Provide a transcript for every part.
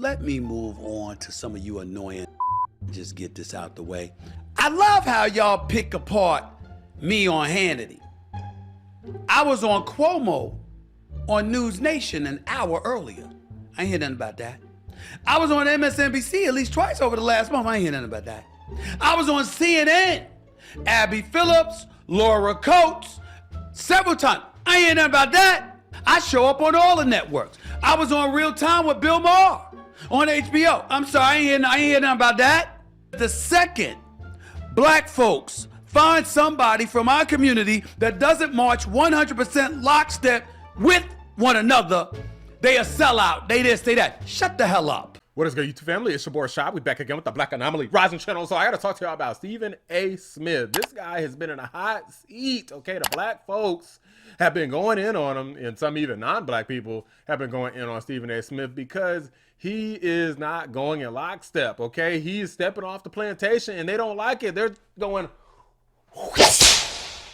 let me move on to some of you annoying. Just get this out the way. I love how y'all pick apart me on Hannity. I was on Cuomo on News Nation an hour earlier. I ain't hear nothing about that. I was on MSNBC at least twice over the last month. I ain't hear nothing about that. I was on CNN, Abby Phillips, Laura Coates, several times. I ain't hear nothing about that. I show up on all the networks. I was on Real Time with Bill Maher on HBO. I'm sorry, I ain't hear nothing about that. The second black folks find somebody from our community that doesn't march 100% lockstep with one another, they a sellout. They this, they that. Shut the hell up. What is good, YouTube family? It's your boy Shop. We back again with the Black Anomaly Rising channel. So I gotta talk to y'all about Stephen A. Smith. This guy has been in a hot seat. Okay, the black folks have been going in on him, and some even non-black people have been going in on Stephen A. Smith because he is not going in lockstep. Okay, he's stepping off the plantation, and they don't like it. They're going,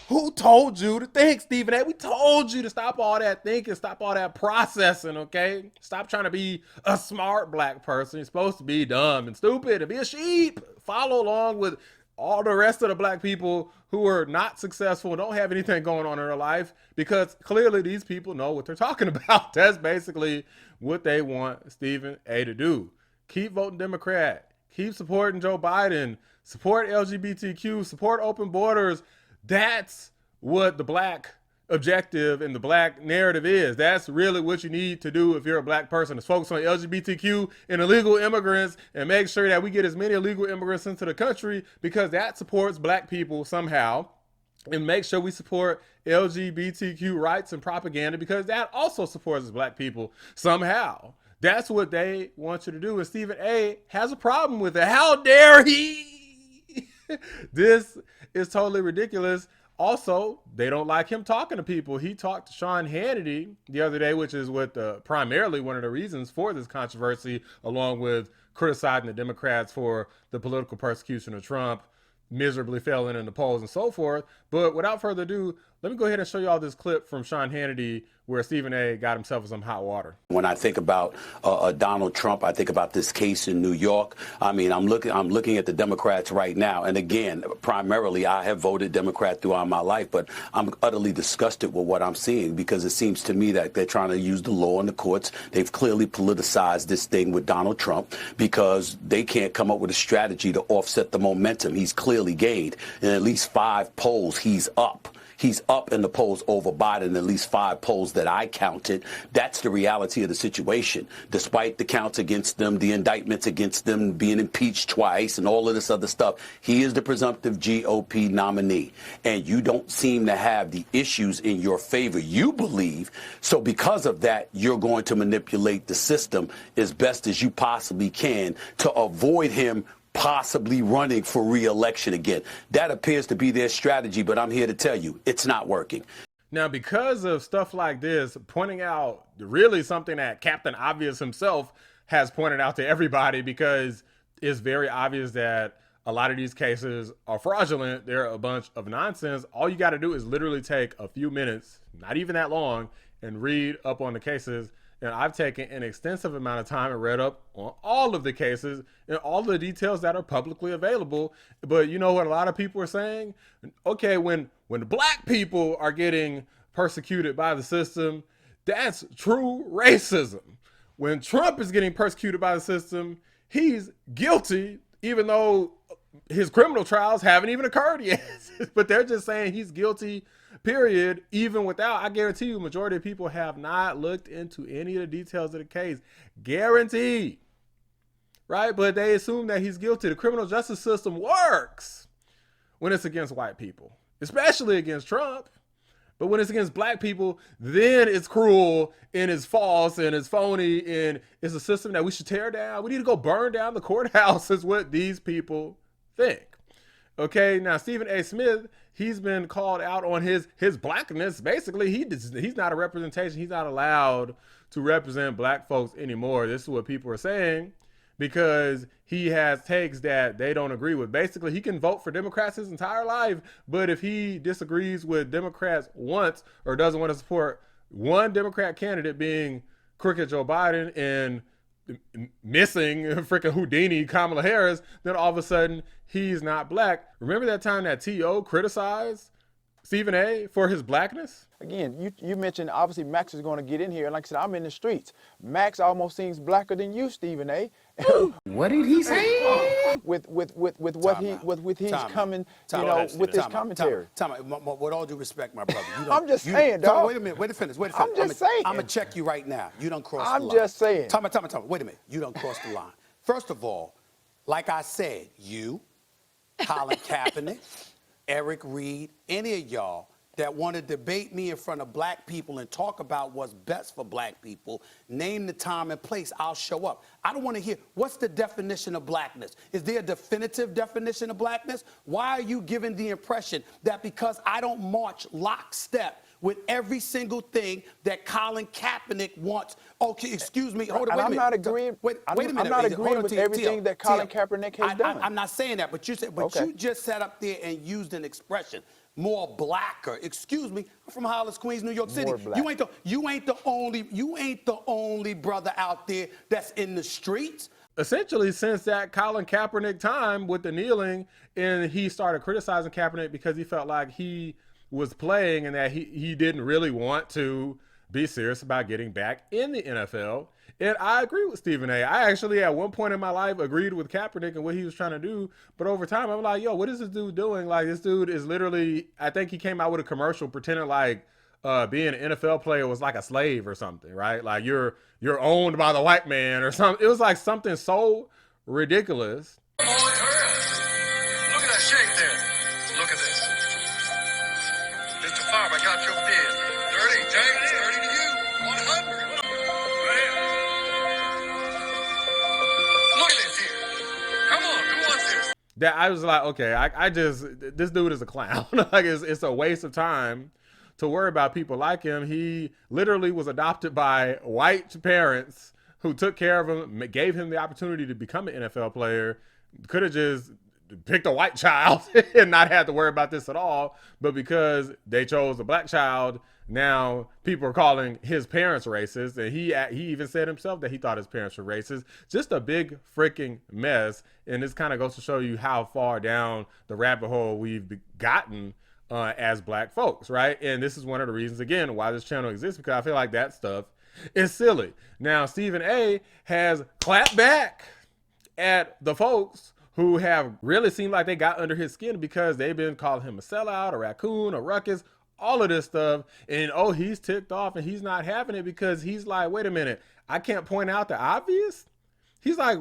who told you to think, Stephen A? We told you to stop all that thinking, stop all that processing, okay? Stop trying to be a smart black person. You're supposed to be dumb and stupid and be a sheep. Follow along with all the rest of the black people who are not successful and don't have anything going on in their life, because clearly these people know what they're talking about. That's basically what they want Stephen A to do. Keep voting Democrat. Keep supporting Joe Biden. Support LGBTQ. Support open borders. That's what the black objective and the black narrative is. That's really what you need to do if you're a black person, is focus on LGBTQ and illegal immigrants and make sure that we get as many illegal immigrants into the country, because that supports black people somehow, and make sure we support LGBTQ rights and propaganda because that also supports black people somehow. That's what they want you to do, and Stephen A. has a problem with it. How dare he? This is totally ridiculous. Also, they don't like him talking to people. He talked to Sean Hannity the other day, which is what primarily one of the reasons for this controversy, along with criticizing the Democrats for the political persecution of Trump, miserably failing in the polls and so forth. But without further ado, let me go ahead and show you all this clip from Sean Hannity where Stephen A. got himself in some hot water. When I think about Donald Trump, I think about this case in New York. I mean, I'm looking at the Democrats right now. And again, primarily, I have voted Democrat throughout my life, but I'm utterly disgusted with what I'm seeing, because it seems to me that they're trying to use the law and the courts. They've clearly politicized this thing with Donald Trump because they can't come up with a strategy to offset the momentum he's clearly gained. In at least 5 polls, he's up. He's up in the polls over Biden in at least 5 polls that I counted. That's the reality of the situation. Despite the counts against them, the indictments against them, being impeached twice and all of this other stuff, he is the presumptive GOP nominee. And you don't seem to have the issues in your favor, you believe. So because of that, you're going to manipulate the system as best as you possibly can to avoid him possibly running for re-election again. That appears to be their strategy, but I'm here to tell you, it's not working. Now, because of stuff like this, pointing out really something that Captain Obvious himself has pointed out to everybody, because it's very obvious that a lot of these cases are fraudulent. They're a bunch of nonsense. All you got to do is literally take a few minutes, not even that long, and read up on the cases. And I've taken an extensive amount of time and read up on all of the cases and all the details that are publicly available. But you know what a lot of people are saying? Okay, when black people are getting persecuted by the system, that's true racism. When Trump is getting persecuted by the system, he's guilty, even though his criminal trials haven't even occurred yet. But they're just saying he's guilty, period, even without. I guarantee you, majority of people have not looked into any of the details of the case. Guaranteed. Right? But they assume that he's guilty. The criminal justice system works when it's against white people, especially against Trump. But when it's against black people, then it's cruel and it's false and it's phony and it's a system that we should tear down. We need to go burn down the courthouse, is what these people think. Okay, now Stephen A. Smith, he's been called out on his blackness. Basically, he's not a representation. He's not allowed to represent black folks anymore. This is what people are saying, because he has takes that they don't agree with. Basically, he can vote for Democrats his entire life, but if he disagrees with Democrats once or doesn't want to support one Democrat candidate, being crooked Joe Biden, and missing freaking Houdini Kamala Harris, then all of a sudden he's not black. Remember that time that T.O. criticized Stephen A. for his blackness? Again, you mentioned obviously Max is going to get in here, and like I said, I'm in the streets. Max almost seems blacker than you, Stephen A. What did he say? with what he's coming, with his commentary. With all due respect, my brother, I'm just saying, dog. Wait a minute, wait to finish. I'm just saying. I'm gonna check you right now. You don't cross the line. I'm just saying. Time. Wait a minute. You don't cross the line. First of all, like I said, you, Colin Kaepernick, Eric Reed, any of y'all that want to debate me in front of black people and talk about what's best for black people, name the time and place, I'll show up. I don't want to hear, what's the definition of blackness? Is there a definitive definition of blackness? Why are you giving the impression that because I don't march lockstep with every single thing that Colin Kaepernick wants? Okay, excuse me. Hold on, wait a minute. I'm not agreeing. Wait a minute. I'm not agreeing with everything that Colin Kaepernick has done. I'm not saying that, but you said, you just sat up there and used an expression, more blacker. Excuse me. I'm from Hollis, Queens, New York City. You ain't the only brother out there that's in the streets. Essentially, since that Colin Kaepernick time with the kneeling, and he started criticizing Kaepernick because he felt like he was playing and that he didn't really want to be serious about getting back in the NFL. And I agree with Stephen A. I actually, at one point in my life, agreed with Kaepernick and what he was trying to do. But over time, I'm like, yo, what is this dude doing? Like, this dude is literally, I think he came out with a commercial pretending like being an NFL player was like a slave or something, right? Like you're owned by the white man or something. It was like something so ridiculous. Oh, it hurts. Look at that shake there. Look at this. Mr. Farmer got your bid. 30, take it. 30 to you. 100. Right here. Look at this here. Come on, who wants this? That I was like, okay, I just, this dude is a clown. Like it's a waste of time to worry about people like him. He literally was adopted by white parents who took care of him, gave him the opportunity to become an NFL player. Could have just picked a white child and not had to worry about this at all. But because they chose a black child, now people are calling his parents racist. And he even said himself that he thought his parents were racist. Just a big freaking mess. And this kind of goes to show you how far down the rabbit hole we've gotten as black folks, right? And this is one of the reasons, again, why this channel exists, because I feel like that stuff is silly. Now, Stephen A. has clapped back at the folks who have really seemed like they got under his skin because they've been calling him a sellout, a raccoon, a ruckus, all of this stuff. And, oh, he's ticked off and he's not having it because he's like, wait a minute, I can't point out the obvious? He's like,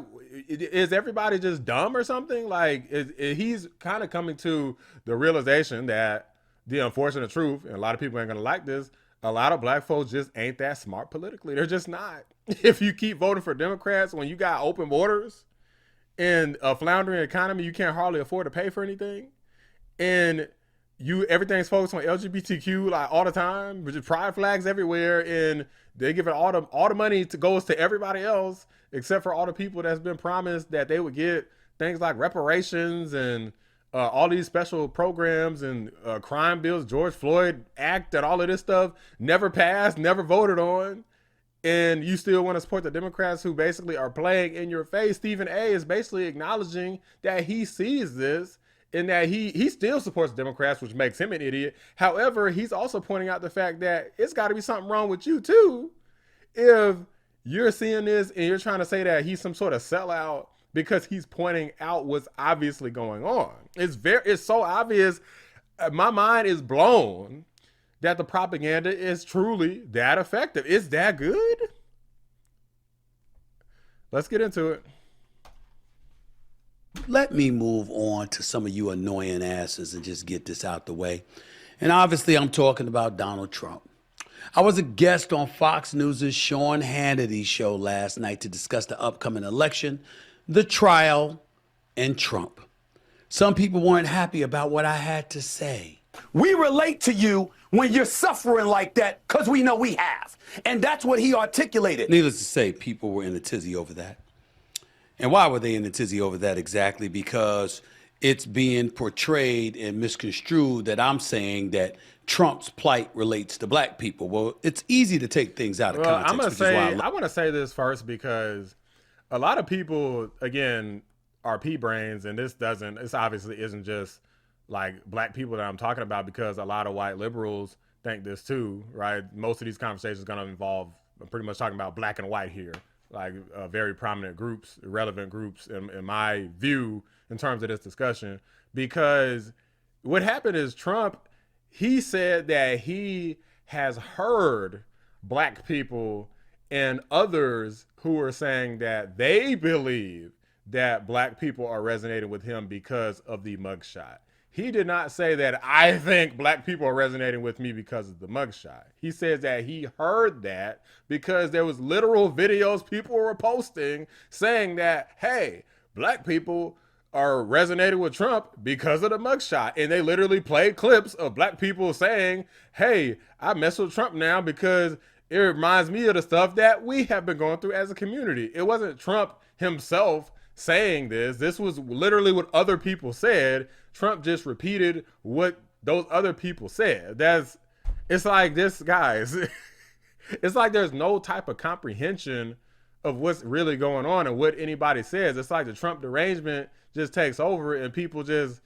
is everybody just dumb or something? Like, he's kind of coming to the realization that the unfortunate truth, and a lot of people ain't gonna like this, a lot of black folks just ain't that smart politically. They're just not. If you keep voting for Democrats when you got open borders and a floundering economy, you can't hardly afford to pay for anything, and everything's focused on LGBTQ like all the time, which is pride flags everywhere, and they give it all the money goes to everybody else except for all the people that's been promised that they would get things like reparations and all these special programs and crime bills, George Floyd Act, and all of this stuff never passed, never voted on. And you still want to support the Democrats who basically are playing in your face. Stephen A. is basically acknowledging that he sees this and that he still supports Democrats, which makes him an idiot. However, he's also pointing out the fact that it's got to be something wrong with you too if you're seeing this and you're trying to say that he's some sort of sellout because he's pointing out what's obviously going on. It's so obvious. My mind is blown that the propaganda is truly that effective. It's that good. Let's get into it. Let me move on to some of you annoying asses and just get this out the way. And obviously I'm talking about Donald Trump. I was a guest on Fox News' Sean Hannity show last night to discuss the upcoming election, the trial, and Trump. Some people weren't happy about what I had to say. We relate to you when you're suffering like that because we know we have. And that's what he articulated. Needless to say, people were in a tizzy over that. And why were they in a tizzy over that exactly? Because it's being portrayed and misconstrued that I'm saying that Trump's plight relates to black people. Well, it's easy to take things out of context. I want to say this first because a lot of people, again, are pea brains, and this obviously isn't just like black people that I'm talking about, because a lot of white liberals think this too, right? Most of these conversations are going to involve, I'm pretty much talking about black and white here, like very prominent groups, relevant groups in my view in terms of this discussion, because what happened is Trump, he said that he has heard black people and others who are saying that they believe that black people are resonating with him because of the mugshot. He did not say that I think black people are resonating with me because of the mugshot. He says that he heard that because there was literal videos people were posting saying that, hey, black people are resonating with Trump because of the mugshot. And they literally played clips of black people saying, hey, I mess with Trump now because it reminds me of the stuff that we have been going through as a community. It wasn't Trump himself saying this. This was literally what other people said. Trump just repeated what those other people said. It's like this, guys. It's like there's no type of comprehension of what's really going on and what anybody says. It's like the Trump derangement just takes over and people just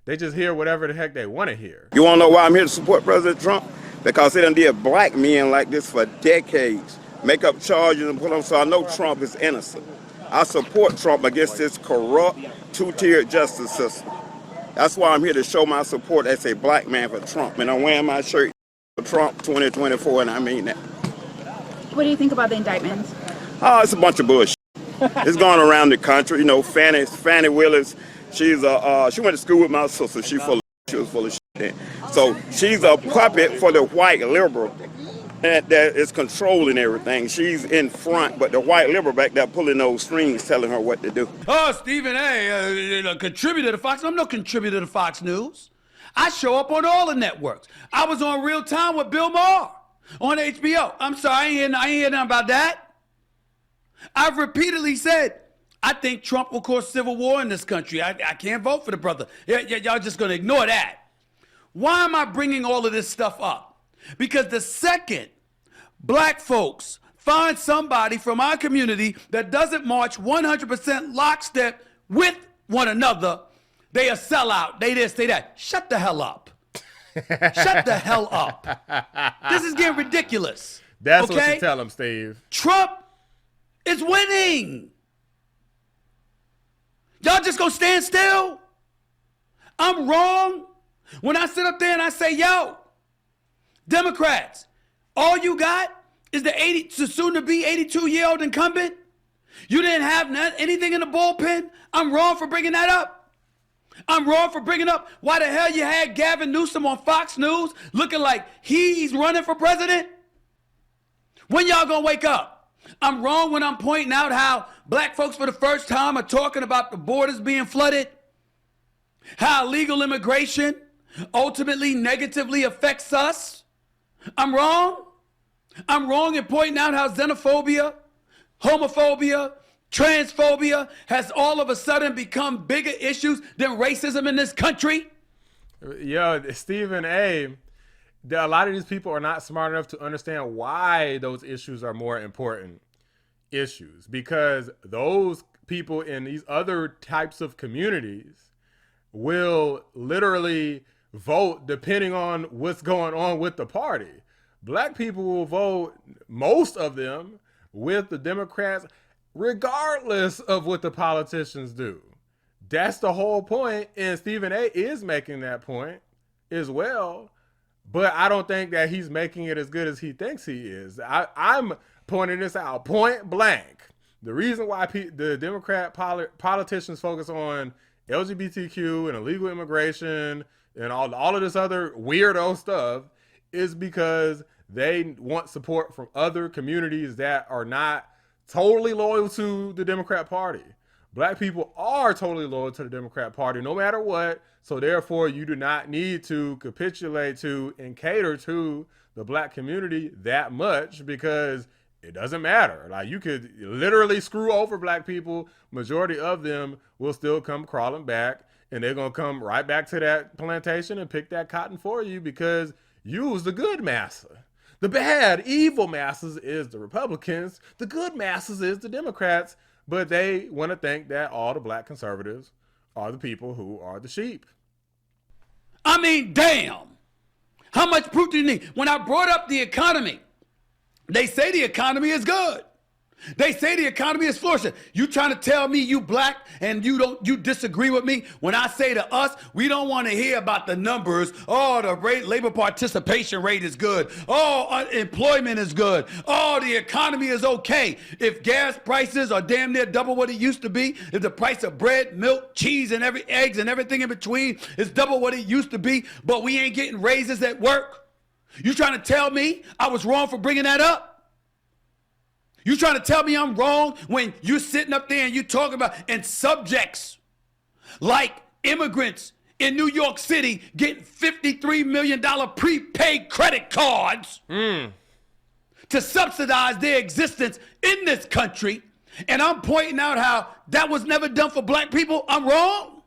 hear whatever the heck they want to hear. You want to know why I'm here to support President Trump? Because they done did black men like this for decades. Make up charges and put them, so I know Trump is innocent. I support Trump against this corrupt, two-tiered justice system. That's why I'm here to show my support as a black man for Trump. And I'm wearing my shirt for Trump 2024, and I mean that. What do you think about the indictments? Oh, it's a bunch of bullshit. It's going around the country. You know, Fannie Willis, she went to school with my sister. She was full of shit. So she's a puppet for the white liberal that is controlling everything. She's in front, but the white liberal back there pulling those strings, telling her what to do. Oh, Stephen A., a contributor to Fox. I'm no contributor to Fox News. I show up on all the networks. I was on Real Time with Bill Maher on HBO. I'm sorry, I ain't hear nothing about that. I've repeatedly said, I think Trump will cause civil war in this country. I can't vote for the brother. Y'all just going to ignore that. Why am I bringing all of this stuff up? Because the second black folks find somebody from our community that doesn't march 100% lockstep with one another, they a sellout. They this, they that. Shut the hell up. Shut the hell up. This is getting ridiculous. That's okay? What you tell them, Steve. Trump is winning. Y'all just gonna stand still? I'm wrong when I sit up there and I say, yo, Democrats, all you got is the soon to be 82-year-old incumbent. You didn't have anything in the bullpen. I'm wrong for bringing that up. I'm wrong for bringing up why the hell you had Gavin Newsom on Fox News looking like he's running for president. When y'all gonna wake up? I'm wrong when I'm pointing out how black folks for the first time are talking about the borders being flooded, how illegal immigration ultimately negatively affects us. I'm wrong. I'm wrong in pointing out how xenophobia, homophobia, transphobia has all of a sudden become bigger issues than racism in this country. Yo, Stephen A., a lot of these people are not smart enough to understand why those issues are more important issues, because those people in these other types of communities will literally vote depending on what's going on with the party. Black people will vote, most of them, with the Democrats regardless of what the politicians do. That's the whole point, and Stephen A. is making that point as well. But I don't think that he's making it as good as he thinks he is. I'm pointing this out point blank. The reason why the Democrat politicians focus on LGBTQ and illegal immigration and all of this other weirdo stuff is because they want support from other communities that are not totally loyal to the Democrat Party. Black people are totally loyal to the Democrat Party no matter what. So therefore, you do not need to capitulate to and cater to the black community that much, because it doesn't matter. Like, you could literally screw over black people. Majority of them will still come crawling back, and they're going to come right back to that plantation and pick that cotton for you, because you was the good massa. The bad, evil masses is the Republicans. The good masses is the Democrats. but they want to think that all the black conservatives are the people who are the sheep. I mean, damn. How much proof do you need? When I brought up the economy, they say the economy is good. They say the economy is flourishing. You trying to tell me you black and you disagree with me when I say to us, we don't want to hear about the numbers. Oh, the labor participation rate is good. Oh, unemployment is good. Oh, the economy is okay. If gas prices are damn near double what it used to be, if the price of bread, milk, cheese, and eggs and everything in between is double what it used to be, but we ain't getting raises at work. You trying to tell me I was wrong for bringing that up? You trying to tell me I'm wrong when you're sitting up there and you talking about and subjects like immigrants in New York City getting $53 million prepaid credit cards to subsidize their existence in this country, and I'm pointing out how that was never done for black people? I'm wrong?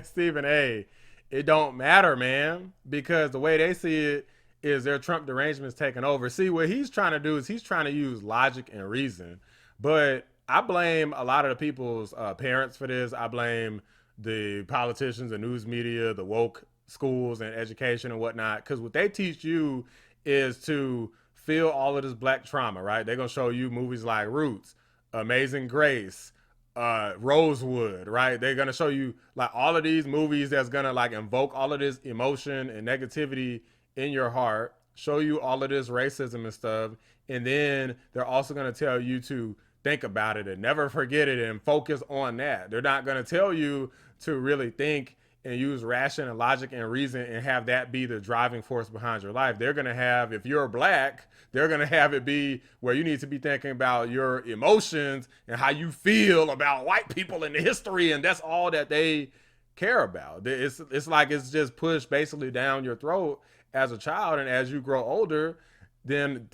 Stephen A., it don't matter, man, because the way they see it is their Trump derangement's taking over. See, what he's trying to do is he's trying to use logic and reason. But I blame a lot of the people's parents for this. I blame the politicians, the news media, the woke schools and education and whatnot. Because what they teach you is to feel all of this black trauma, right? They're going to show you movies like Roots, Amazing Grace, Rosewood, right? They're going to show you like all of these movies that's going to like invoke all of this emotion and negativity in your heart, show you all of this racism and stuff, and then they're also going to tell you to think about it and never forget it and focus on that. They're not going to tell you to really think and use ration and logic and reason and have that be the driving force behind your life. They're going to have, if you're black, they're going to have it be where you need to be thinking about your emotions and how you feel about white people in the history, and that's all that they care about. It's like it's just pushed basically down your throat as a child, and as you grow older, then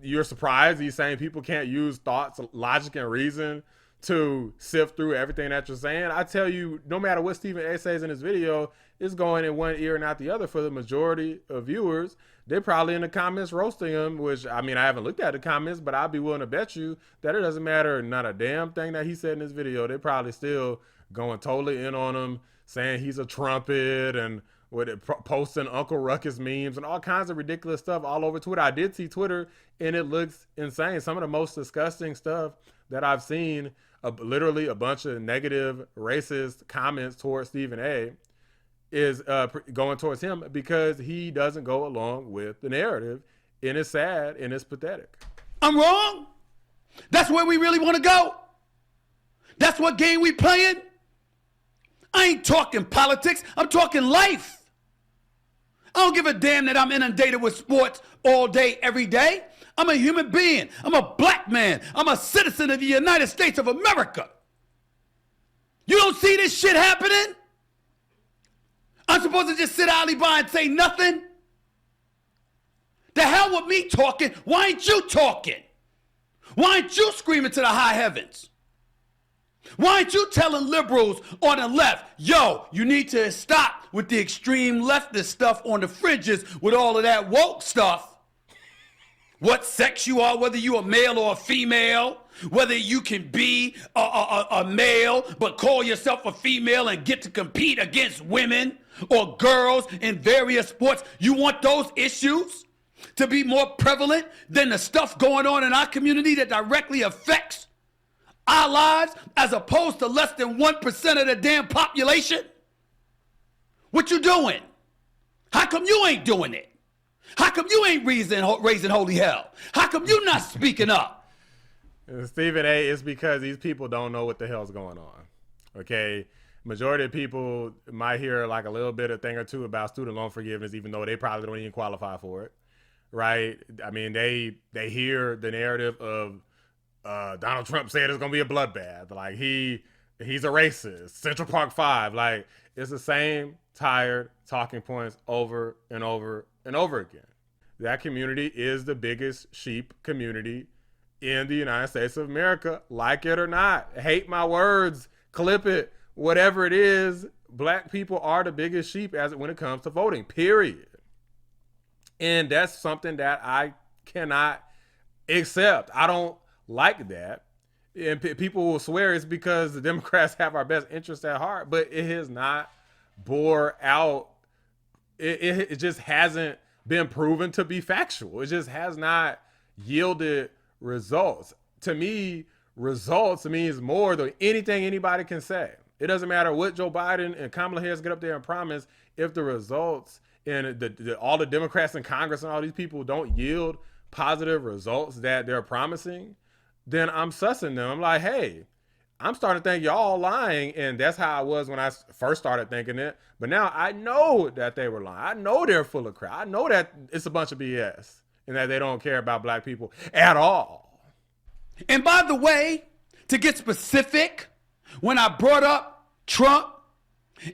you're surprised these same people can't use thoughts, logic, and reason to sift through everything that you're saying. I tell you, no matter what Stephen A. says in his video, it's going in one ear and out the other for the majority of viewers. They're probably in the comments roasting him, which, I mean, I haven't looked at the comments, but I'd be willing to bet you that it doesn't matter not a damn thing that he said in this video. They're probably still going totally in on him, saying he's a trumpet and posting Uncle Ruckus memes and all kinds of ridiculous stuff all over Twitter. I did see Twitter and it looks insane. Some of the most disgusting stuff that I've seen, literally a bunch of negative racist comments towards Stephen A. is going towards him because he doesn't go along with the narrative, and it's sad and it's pathetic. I'm wrong? That's where we really want to go? That's what game we playing? I ain't talking politics, I'm talking life. I don't give a damn that I'm inundated with sports all day, every day. I'm a human being. I'm a black man. I'm a citizen of the United States of America. You don't see this shit happening? I'm supposed to just sit idly by and say nothing? The hell with me talking. Why ain't you talking? Why ain't you screaming to the high heavens? Why aren't you telling liberals on the left, yo, you need to stop with the extreme leftist stuff on the fringes with all of that woke stuff? What sex you are, whether you a male or a female, whether you can be a male but call yourself a female and get to compete against women or girls in various sports. You want those issues to be more prevalent than the stuff going on in our community that directly affects our lives as opposed to less than 1% of the damn population? What you doing? How come you ain't doing it? How come you ain't raising holy hell? How come you not speaking up? Stephen A., it's because these people don't know what the hell's going on, okay? Majority of people might hear like a little bit, a thing or two about student loan forgiveness, even though they probably don't even qualify for it, right? I mean, they hear the narrative of Donald Trump said it's gonna be a bloodbath. Like he's a racist. Central Park 5. Like it's the same tired talking points over and over and over again. That community is the biggest sheep community in the United States of America. Like it or not, hate my words, clip it, whatever it is. Black people are the biggest sheep when it comes to voting. Period. And that's something that I cannot accept. I don't like that. And people will swear it's because the Democrats have our best interests at heart, but it has not bore out. It just hasn't been proven to be factual. It just has not yielded results. To me, results means more than anything anybody can say. It doesn't matter what Joe Biden and Kamala Harris get up there and promise. If the results and all the Democrats in Congress and all these people don't yield positive results that they're promising, then I'm sussing them. I'm like, hey, I'm starting to think y'all lying. And that's how I was when I first started thinking it. But now I know that they were lying. I know they're full of crap. I know that it's a bunch of BS and that they don't care about black people at all. And by the way, to get specific, when I brought up Trump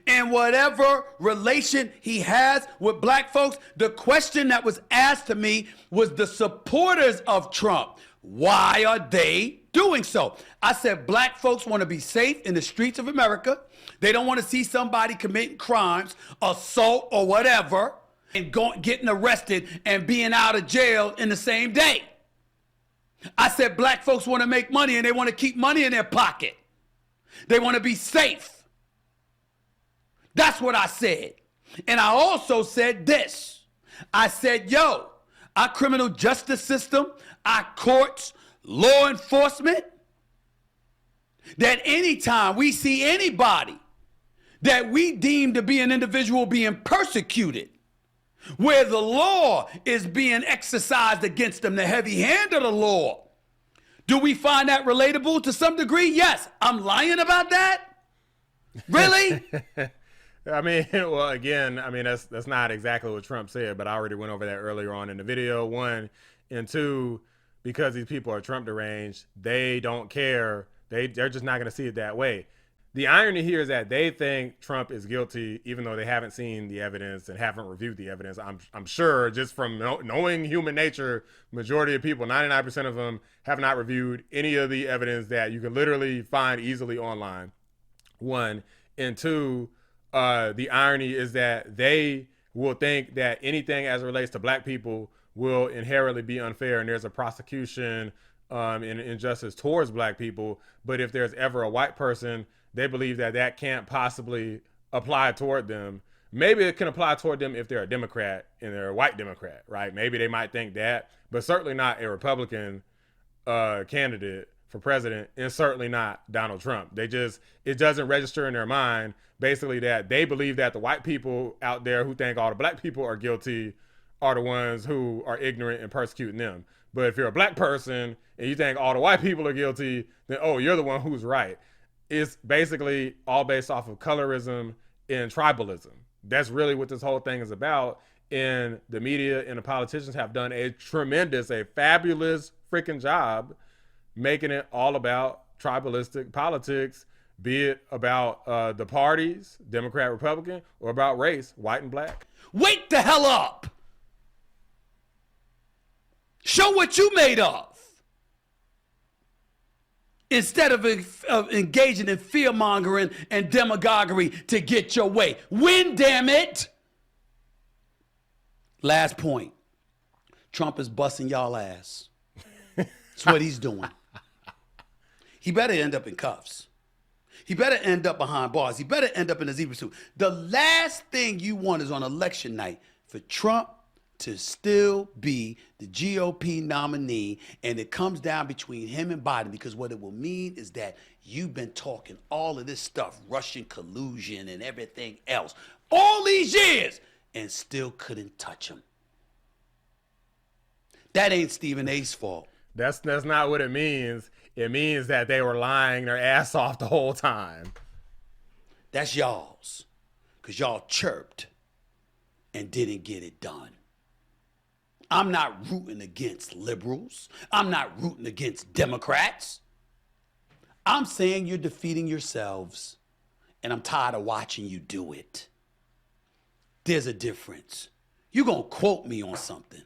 and whatever relation he has with black folks, the question that was asked to me was the supporters of Trump. Why are they doing so? I said black folks want to be safe in the streets of America. They don't want to see somebody committing crimes, assault or whatever, and getting arrested and being out of jail in the same day. I said black folks want to make money and they want to keep money in their pocket. They want to be safe. That's what I said. And I also said this. I said, yo, our criminal justice system, our courts, law enforcement, that anytime we see anybody that we deem to be an individual being persecuted, where the law is being exercised against them, the heavy hand of the law, do we find that relatable to some degree? Yes. I'm lying about that? Really? I mean, well, again, I mean, that's not exactly what Trump said, but I already went over that earlier on in the video. One, and two, because these people are Trump deranged, they don't care. They're just not going to see it that way. The irony here is that they think Trump is guilty, even though they haven't seen the evidence and haven't reviewed the evidence. I'm sure just from knowing human nature, majority of people, 99% of them, have not reviewed any of the evidence that you can literally find easily online. One, and two, the irony is that they will think that anything as it relates to black people will inherently be unfair, and there's a prosecution and injustice towards black people. But if there's ever a white person, they believe that that can't possibly apply toward them. Maybe it can apply toward them if they're a Democrat and they're a white Democrat, right? Maybe they might think that, but certainly not a Republican candidate for president, and certainly not Donald Trump. It doesn't register in their mind, basically, that they believe that the white people out there who think all the black people are guilty are the ones who are ignorant and persecuting them. But if you're a black person and you think all the white people are guilty, then, oh, you're the one who's right. It's basically all based off of colorism and tribalism. That's really what this whole thing is about. And the media and the politicians have done a fabulous freaking job making it all about tribalistic politics, be it about the parties, Democrat, Republican, or about race, white and black. Wake the hell up. Show what you made of. Instead of engaging in fear-mongering and demagoguery to get your way. Win, damn it. Last point. Trump is busting y'all ass. That's what he's doing. He better end up in cuffs. He better end up behind bars. He better end up in a zebra suit. The last thing you want is on election night for Trump to still be the GOP nominee, and it comes down between him and Biden, because what it will mean is that you've been talking all of this stuff, Russian collusion and everything else, all these years, and still couldn't touch him. That ain't Stephen A's fault. That's not what it means. It means that they were lying their ass off the whole time. That's y'all's, because y'all chirped and didn't get it done. I'm not rooting against liberals. I'm not rooting against Democrats. I'm saying you're defeating yourselves, and I'm tired of watching you do it. There's a difference. You're going to quote me on something.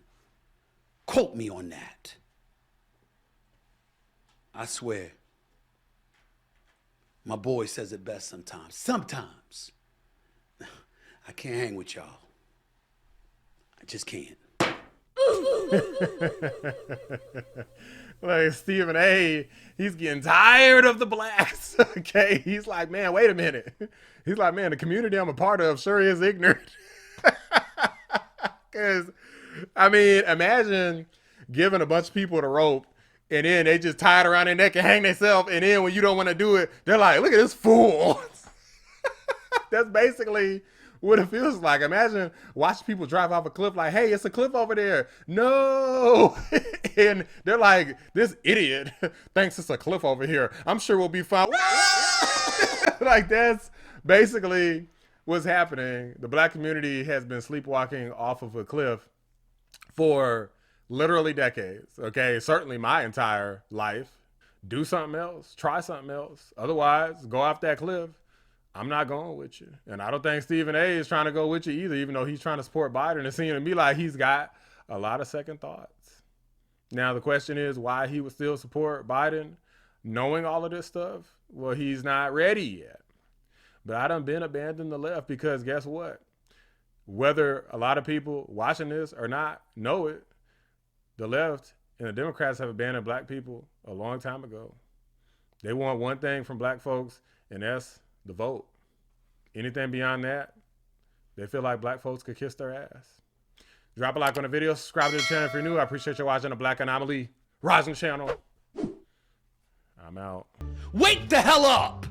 Quote me on that. I swear, my boy says it best sometimes. Sometimes, I can't hang with y'all. I just can't. Like Stephen A, he's getting tired of the blacks. Okay, he's like, man, wait a minute. He's like, man, the community I'm a part of sure is ignorant. Because, I mean, imagine giving a bunch of people the rope and then they just tie it around their neck and hang themselves. And then when you don't want to do it, they're like, look at this fool. That's basically what it feels like. Imagine watching people drive off a cliff like, hey, it's a cliff over there. No. And they're like, this idiot thinks it's a cliff over here. I'm sure we'll be fine. Like, that's basically what's happening. The black community has been sleepwalking off of a cliff for literally decades. Okay, certainly my entire life. Do something else. Try something else. Otherwise, go off that cliff. I'm not going with you. And I don't think Stephen A is trying to go with you either, even though he's trying to support Biden. It seems to me like he's got a lot of second thoughts. Now, the question is why he would still support Biden, knowing all of this stuff. Well, he's not ready yet. But I done been abandoning the left because guess what? Whether a lot of people watching this or not know it, the left and the Democrats have abandoned black people a long time ago. They want one thing from black folks, and that's the vote. Anything beyond that, they feel like black folks could kiss their ass. Drop a like on the video, subscribe to the channel if you're new. I appreciate you watching the Black Anomaly Rising channel. I'm out. Wake the hell up!